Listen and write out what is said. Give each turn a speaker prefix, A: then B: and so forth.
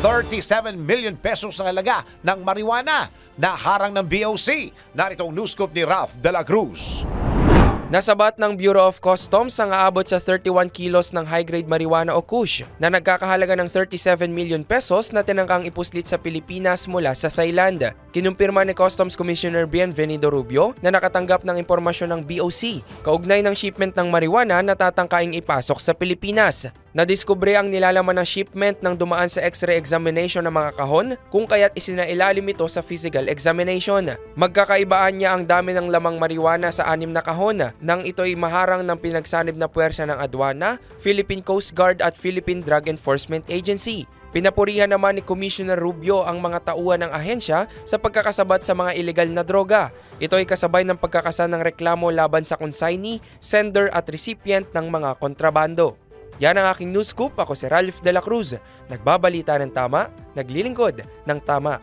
A: 37 million pesos ang halaga ng marijuana na harang ng BOC. Narito ang news scoop ni Ralph de la Cruz.
B: Nasabat ng Bureau of Customs ang aabot sa 31 kilos ng high-grade marijuana o kush na nagkakahalaga ng 37 million pesos na tinangkang ipuslit sa Pilipinas mula sa Thailand. Kinumpirma ni Customs Commissioner Bienvenido Rubio na nakatanggap ng impormasyon ng BOC kaugnay ng shipment ng marijuana na tatangkaing ipasok sa Pilipinas. Nadiskubre ang nilalaman ng shipment nang dumaan sa X-ray examination ng mga kahon kung kaya't isinailalim ito sa physical examination. Magkakaibaan niya ang dami ng lamang marijuana sa 6 na kahon nang ito'y maharang ng pinagsanib na puwersa ng adwana, Philippine Coast Guard at Philippine Drug Enforcement Agency. Pinapurihan naman ni Commissioner Rubio ang mga tauhan ng ahensya sa pagkakasabat sa mga ilegal na droga. Ito ay kasabay ng pagkakasa ng reklamo laban sa consignee, sender at recipient ng mga kontrabando. Yan ang aking news scoop. Ako si Ralph de la Cruz. Nagbabalita ng tama, naglilingkod ng tama.